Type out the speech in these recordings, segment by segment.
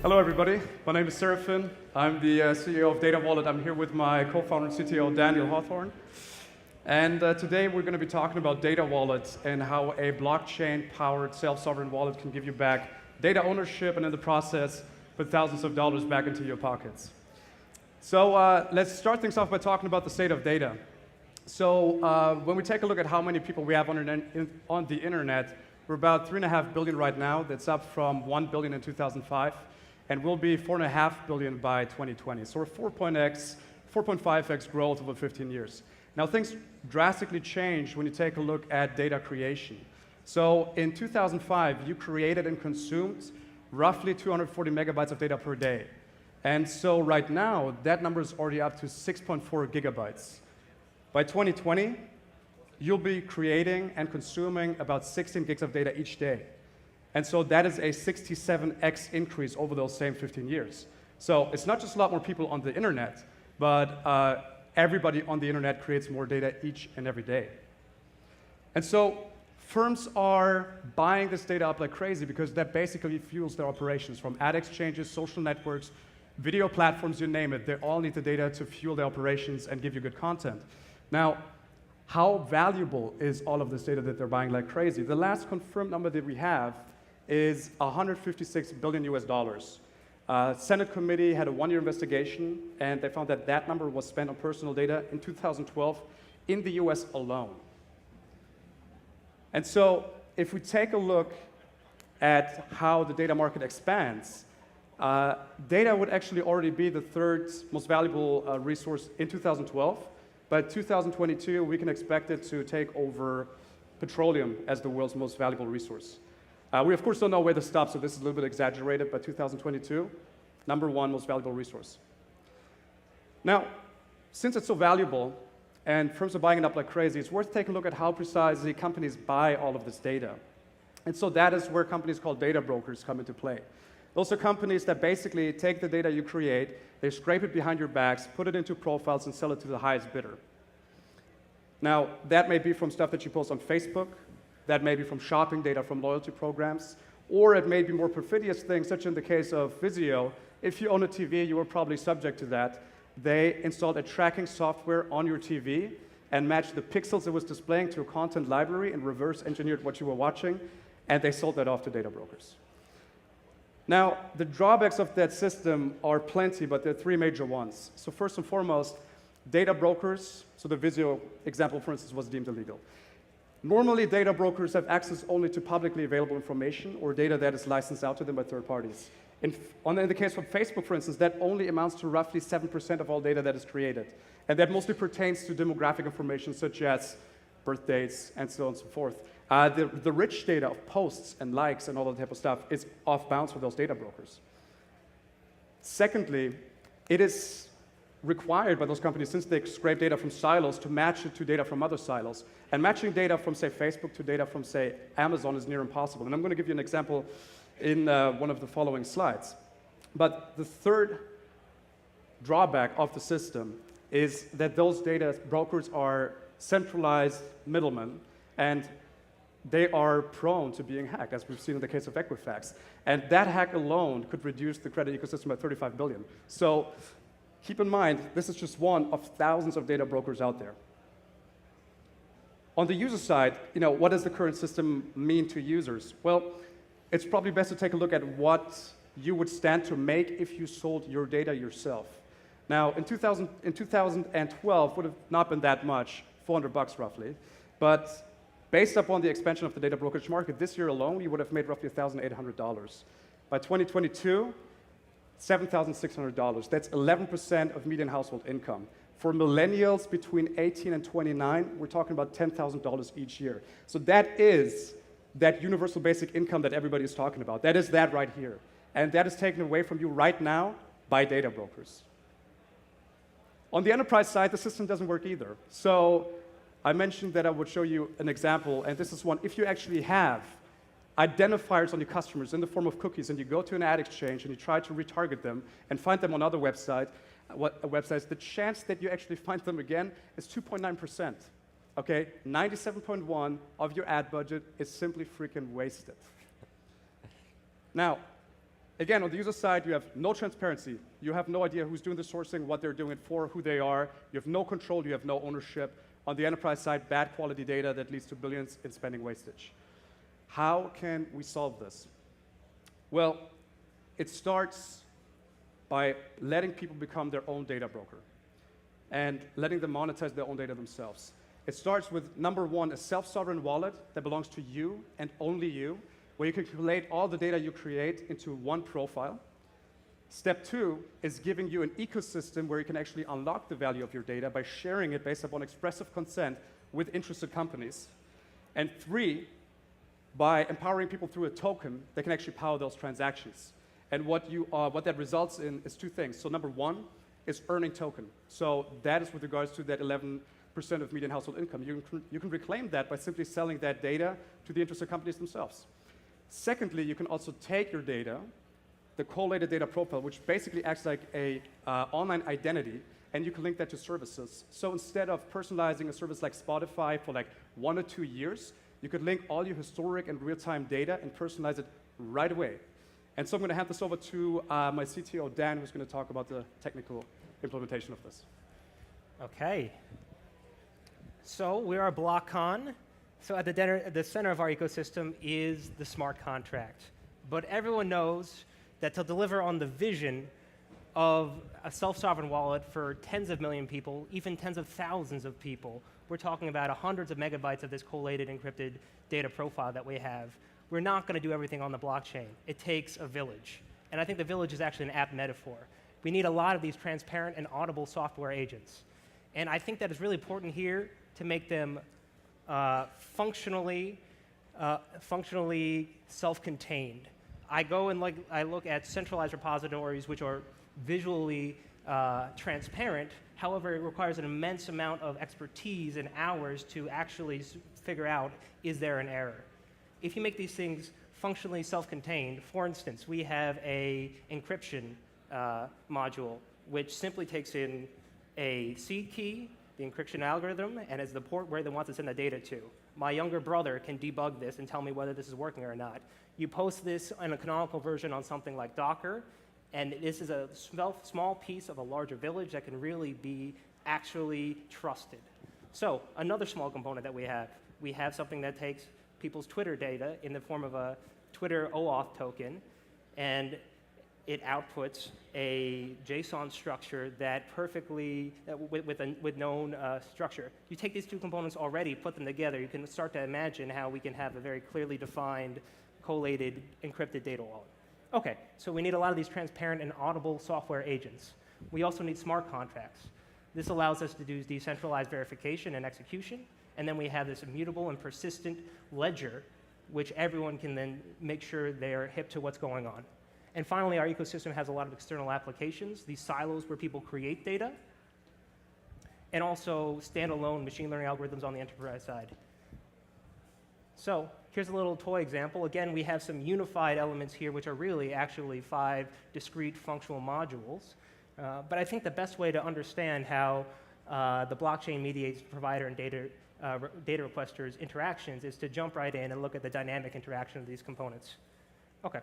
Hello, everybody. My name is Serafin. I'm the CEO of Datawallet. I'm here with my co-founder and CTO, Daniel Hawthorne. And today we're going to be talking about Datawallet and how a blockchain-powered self-sovereign wallet can give you back data ownership and in the process put thousands of dollars back into your pockets. So let's start things off by talking about the state of data. So when we take a look at how many people we have on the internet, we're about 3.5 billion right now. That's up from 1 billion in 2005. And will be 4.5 billion by 2020. So we're 4.5x growth over 15 years. Now things drastically change when you take a look at data creation. So in 2005, you created and consumed roughly 240 megabytes of data per day. And so right now, that number is already up to 6.4 gigabytes. By 2020, you'll be creating and consuming about 16 gigs of data each day. And so that is a 67x increase over those same 15 years. So it's not just a lot more people on the internet, but everybody on the internet creates more data each and every day. And so firms are buying this data up like crazy because that basically fuels their operations, from ad exchanges, social networks, video platforms, you name it. They all need the data to fuel their operations and give you good content. Now, how valuable is all of this data that they're buying like crazy? The last confirmed number that we have is 156 billion US dollars. Senate committee had a one-year investigation, and they found that that number was spent on personal data in 2012 in the US alone. And so if we take a look at how the data market expands, data would actually already be the third most valuable resource in 2012. By 2022, we can expect it to take over petroleum as the world's most valuable resource. We, of course, don't know where this stops, so this is a little bit exaggerated, but 2022, number one most valuable resource. Now, since it's so valuable and firms are buying it up like crazy, it's worth taking a look at how precisely companies buy all of this data. And so that is where companies called data brokers come into play. Those are companies that basically take the data you create, they scrape it behind your backs, put it into profiles, and sell it to the highest bidder. Now, that may be from stuff that you post on Facebook, that may be from shopping data from loyalty programs, or it may be more perfidious things, such in the case of Vizio. If you own a TV, you were probably subject to that. They installed a tracking software on your TV and matched the pixels it was displaying to a content library and reverse engineered what you were watching, and they sold that off to data brokers. Now, the drawbacks of that system are plenty, but there are three major ones. So first and foremost, data brokers, so the Vizio example, for instance, was deemed illegal. Normally, data brokers have access only to publicly available information or data that is licensed out to them by third parties. In the case of Facebook, for instance, that only amounts to roughly 7% of all data that is created. And that mostly pertains to demographic information such as birth dates and so on and so forth. The rich data of posts and likes and all that type of stuff is off bounds for those data brokers. Secondly, it is required by those companies, since they scrape data from silos, to match it to data from other silos. And matching data from, say, Facebook to data from, say, Amazon is near impossible. And I'm going to give you an example in one of the following slides. But the third drawback of the system is that those data brokers are centralized middlemen, and they are prone to being hacked, as we've seen in the case of Equifax. And that hack alone could reduce the credit ecosystem by 35 billion. So keep in mind, this is just one of thousands of data brokers out there. On the user side, what does the current system mean to users? Well, it's probably best to take a look at what you would stand to make if you sold your data yourself. Now, in 2012, would have not been that much, $400 roughly, but based upon the expansion of the data brokerage market, this year alone, you would have made roughly $1,800. By 2022, $7,600. That's 11% of median household income. For millennials between 18 and 29, we're talking about $10,000 each year. So that is that universal basic income that everybody is talking about. That is that right here. And that is taken away from you right now by data brokers. On the enterprise side, the system doesn't work either. So I mentioned that I would show you an example, and this is one. If you actually have identifiers on your customers in the form of cookies, and you go to an ad exchange and you try to retarget them and find them on other websites, the chance that you actually find them again is 2.9%. Okay, 97.1 of your ad budget is simply freaking wasted. Now, Again, on the user side, you have no transparency. You have no idea who's doing the sourcing, what they're doing it for, who they are. You have no control, you have no ownership. On the enterprise side, bad quality data that leads to billions in spending wastage. How can we solve this? Well, it starts by letting people become their own data broker and letting them monetize their own data themselves. It starts with, number one, a self-sovereign wallet that belongs to you and only you, where you can collate all the data you create into one profile. Step two is giving you an ecosystem where you can actually unlock the value of your data by sharing it based upon expressive consent with interested companies. And three, by empowering people through a token that can actually power those transactions. And what that results in is two things. So number one is earning token. So that is with regards to that 11% of median household income. You can reclaim that by simply selling that data to the interested companies themselves. Secondly, you can also take your data, the collated data profile, which basically acts like a online identity, and you can link that to services. So instead of personalizing a service like Spotify for like 1 or 2 years, you could link all your historic and real-time data and personalize it right away. And so I'm going to hand this over to my CTO, Dan, who's going to talk about the technical implementation of this. Okay. So we are BlockCon. So at the center of our ecosystem is the smart contract. But everyone knows that to deliver on the vision of a self-sovereign wallet for tens of million people, even tens of thousands of people, we're talking about hundreds of megabytes of this collated, encrypted data profile that we have. We're not going to do everything on the blockchain. It takes a village. And I think the village is actually an apt metaphor. We need a lot of these transparent and audible software agents. And I think that it's really important here to make them functionally self-contained. I go and I look at centralized repositories which are visually transparent. However, it requires an immense amount of expertise and hours to actually figure out, is there an error? If you make these things functionally self-contained, for instance, we have a encryption module which simply takes in a seed key, the encryption algorithm, and is the port where they want to send the data to. My younger brother can debug this and tell me whether this is working or not. You post this in a canonical version on something like Docker, and this is a small piece of a larger village that can really be actually trusted. So another small component that we have something that takes people's Twitter data in the form of a Twitter OAuth token, and it outputs a JSON structure that with known structure. You take these two components already, put them together, you can start to imagine how we can have a very clearly defined, collated, encrypted data wallet. Okay, so we need a lot of these transparent and audible software agents. We also need smart contracts. This allows us to do decentralized verification and execution, and then we have this immutable and persistent ledger, which everyone can then make sure they're hip to what's going on. And finally, our ecosystem has a lot of external applications, these silos where people create data, and also standalone machine learning algorithms on the enterprise side. So here's a little toy example. Again, we have some unified elements here, which are really actually 5 discrete functional modules. But I think the best way to understand how the blockchain mediates provider and data requesters' interactions is to jump right in and look at the dynamic interaction of these components. Okay.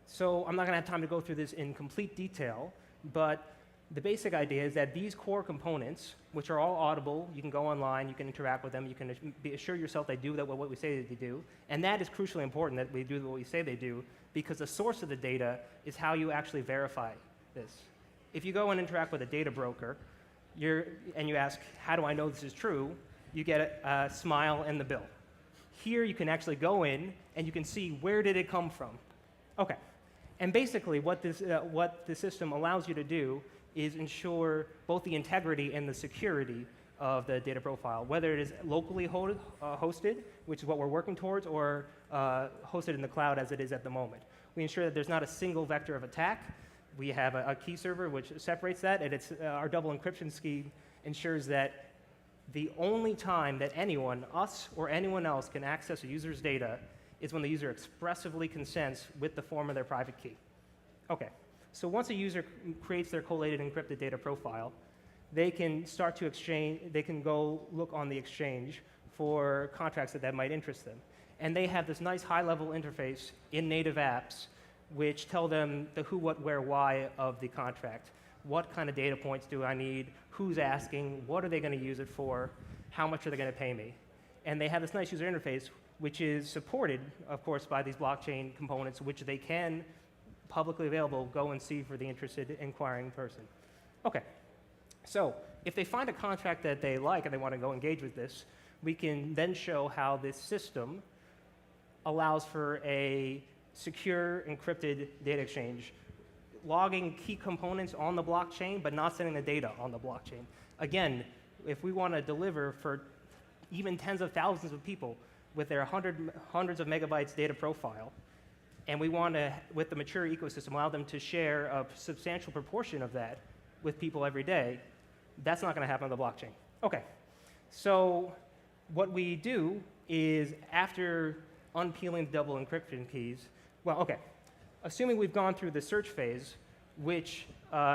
So I'm not going to have time to go through this in complete detail, but the basic idea is that these core components, which are all audible, you can go online, you can interact with them, you can assure yourself they do what we say they do, and that is crucially important that we do what we say they do, because the source of the data is how you actually verify this. If you go and interact with a data broker, and you ask, how do I know this is true, you get a smile and the bill. Here you can actually go in and you can see, where did it come from? Okay. And basically, what the system allows you to do is ensure both the integrity and the security of the data profile, whether it is locally hosted, which is what we're working towards, or hosted in the cloud as it is at the moment. We ensure that there's not a single vector of attack. We have a key server which separates that, and our double encryption scheme ensures that the only time that anyone, us or anyone else, can access a user's data is when the user expressively consents with the form of their private key. Okay, so once a user creates their collated encrypted data profile, they can start to exchange, they can go look on the exchange for contracts that might interest them. And they have this nice high-level interface in native apps which tell them the who, what, where, why of the contract. What kind of data points do I need? Who's asking? What are they going to use it for? How much are they going to pay me? And they have this nice user interface, which is supported, of course, by these blockchain components, which they can publicly available go and see for the interested inquiring person. Okay, so if they find a contract that they like and they want to go engage with this, we can then show how this system allows for a secure encrypted data exchange, logging key components on the blockchain, but not sending the data on the blockchain. Again, if we want to deliver for even tens of thousands of people with their hundreds of megabytes data profile, and we want to, with the mature ecosystem, allow them to share a substantial proportion of that with people every day, that's not going to happen on the blockchain. Okay, so what we do is, after unpeeling the double encryption keys, well, okay, assuming we've gone through the search phase, which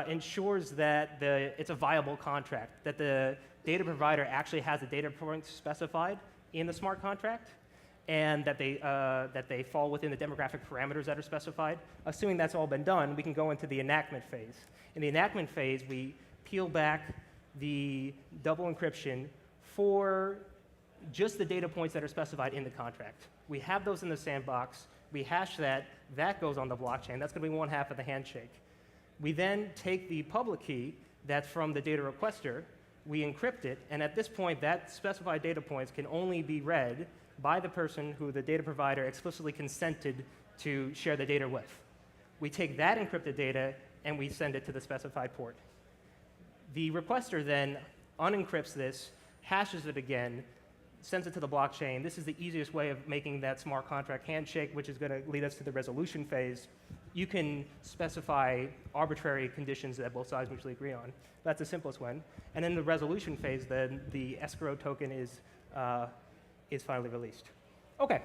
ensures that it's a viable contract, that the data provider actually has the data points specified in the smart contract, and that they fall within the demographic parameters that are specified. Assuming that's all been done, we can go into the enactment phase. In the enactment phase, we peel back the double encryption for just the data points that are specified in the contract. We have those in the sandbox. We hash that. That goes on the blockchain. That's going to be one half of the handshake. We then take the public key that's from the data requester, we encrypt it, and at this point, that specified data points can only be read by the person who the data provider explicitly consented to share the data with. We take that encrypted data and we send it to the specified port. The requester then unencrypts this, hashes it again, sends it to the blockchain. This is the easiest way of making that smart contract handshake, which is going to lead us to the resolution phase. You can specify arbitrary conditions that both sides mutually agree on. That's the simplest one. And in the resolution phase, then the escrow token is finally released. Okay,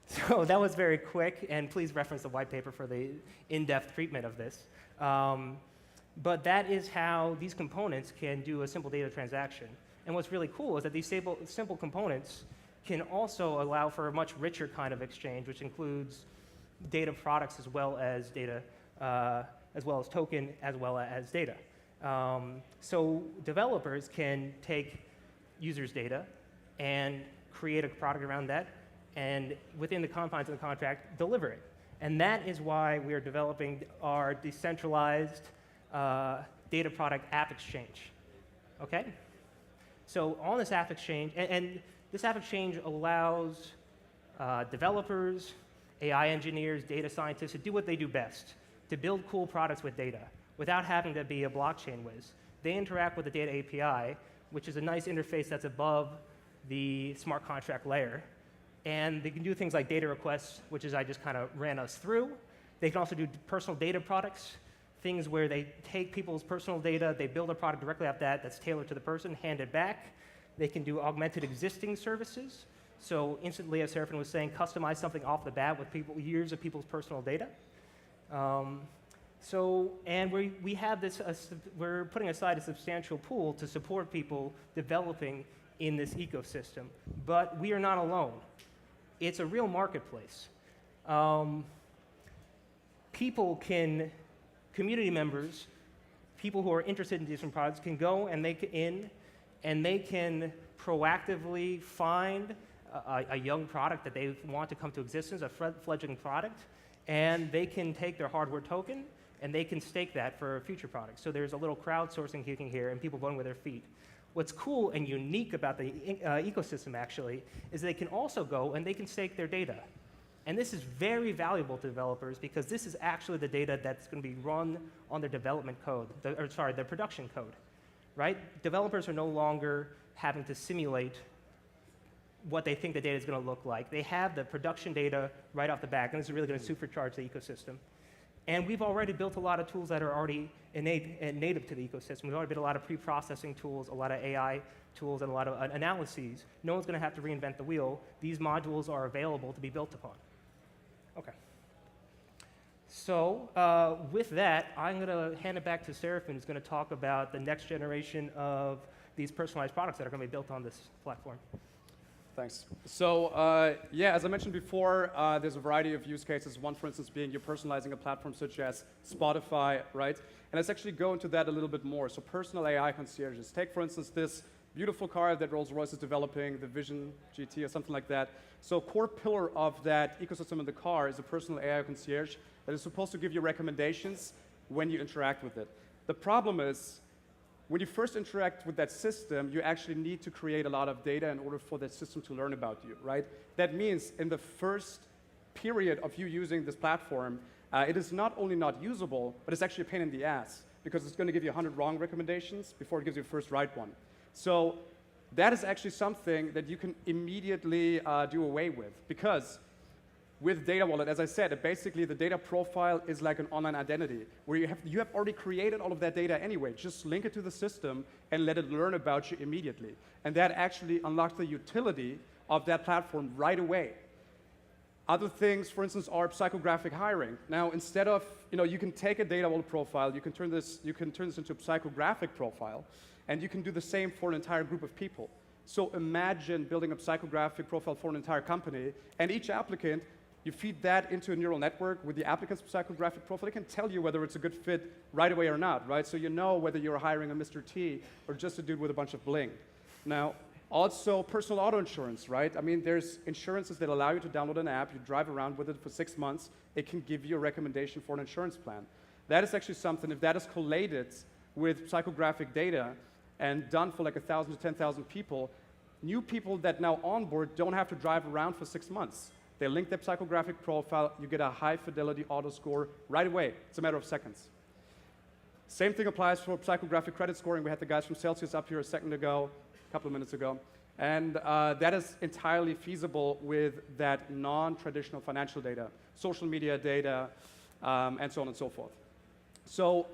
so that was very quick, and please reference the white paper for the in-depth treatment of this. But that is how these components can do a simple data transaction. And what's really cool is that these simple components can also allow for a much richer kind of exchange, which includes data products as well as data, as well as token, as well as data. So developers can take users' data and create a product around that, and within the confines of the contract, deliver it. And that is why we are developing our decentralized data product app exchange. Okay? So on this app exchange, and this app exchange allows developers, AI engineers, data scientists to do what they do best, to build cool products with data without having to be a blockchain whiz. They interact with the data API, which is a nice interface that's above the smart contract layer. And they can do things like data requests, which is I just kind of ran us through. They can also do personal data products, things where they take people's personal data, they build a product directly off that that's tailored to the person, hand it back. They can do augmented existing services. So instantly, as Serafin was saying, customize something off the bat with years of people's personal data. And we have this, we're putting aside a substantial pool to support people developing in this ecosystem. But we are not alone. It's a real marketplace. Community members, people who are interested in different products can go and they can proactively find a young product that they want to come to existence, a fledgling product, and they can take their hardware token and they can stake that for a future product. So there's a little crowdsourcing kicking here and people voting with their feet. What's cool and unique about the ecosystem, actually, is they can also go and they can stake their data. And this is very valuable to developers because this is actually the data that's going to be run on their development code, their production code, right? Developers are no longer having to simulate what they think the data is going to look like. They have the production data right off the back, and this is really going to supercharge the ecosystem. And we've already built a lot of tools that are already innate and native to the ecosystem. We've already built a lot of pre-processing tools, a lot of AI tools, and a lot of analyses. No one's going to have to reinvent the wheel. These modules are available to be built upon. Okay. So with that, I'm going to hand it back to Serafin, who's going to talk about the next generation of these personalized products that are going to be built on this platform. Thanks. So, yeah, as I mentioned before, there's a variety of use cases. One, for instance, being you're personalizing a platform such as Spotify, right? And let's actually go into that a little bit more. So, personal AI concierges. Take, for instance, this beautiful car that Rolls-Royce is developing, the Vision GT or something like that. So, a core pillar of that ecosystem in the car is a personal AI concierge that is supposed to give you recommendations when you interact with it. The problem is, when you first interact with that system, you actually need to create a lot of data in order for that system to learn about you, right? That means in the first period of you using this platform, it is not only not usable, but it's actually a pain in the ass because it's going to give you 100 wrong recommendations before it gives you the first right one. So that is actually something that you can immediately do away with because with Datawallet, as I said, basically the data profile is like an online identity where you have already created all of that data anyway. Just link it to the system and let it learn about you immediately. And that actually unlocks the utility of that platform right away. Other things, for instance, are psychographic hiring. Now, instead of, you can take a Datawallet profile, you can turn this into a psychographic profile, and you can do the same for an entire group of people. So imagine building a psychographic profile for an entire company, and each applicant, you feed that into a neural network with the applicant's psychographic profile. It can tell you whether it's a good fit right away or not, right? So you know whether you're hiring a Mr. T or just a dude with a bunch of bling. Now, also personal auto insurance, right? I mean, there's insurances that allow you to download an app, you drive around with it for 6 months, it can give you a recommendation for an insurance plan. That is actually something, if that is collated with psychographic data and done for like 1,000 to 10,000 people, new people that now onboard don't have to drive around for 6 months. They link their psychographic profile, you get a high fidelity auto score right away. It's a matter of seconds. Same thing applies for psychographic credit scoring. We had the guys from Celsius up here a couple of minutes ago. And that is entirely feasible with that non-traditional financial data, social media data, and so on and so forth. So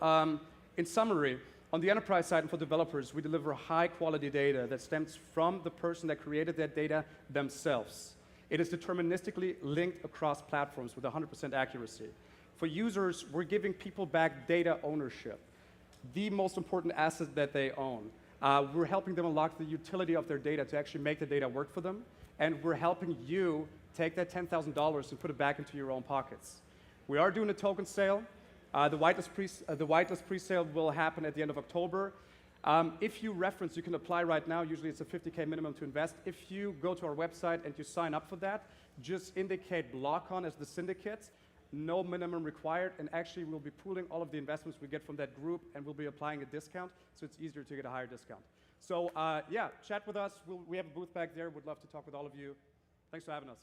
in summary, on the enterprise side and for developers, we deliver high quality data that stems from the person that created that data themselves. It is deterministically linked across platforms with 100% accuracy. For users, we're giving people back data ownership, the most important asset that they own. We're helping them unlock the utility of their data to actually make the data work for them, and we're helping you take that $10,000 and put it back into your own pockets. We are doing a token sale. The whitelist pre-sale will happen at the end of October. If you reference, you can apply right now. Usually it's a 50K minimum to invest. If you go to our website and you sign up for that, just indicate BlockOn as the syndicate. No minimum required. And actually, we'll be pooling all of the investments we get from that group, and we'll be applying a discount, so it's easier to get a higher discount. So yeah, chat with us. We have a booth back there. We'd love to talk with all of you. Thanks for having us.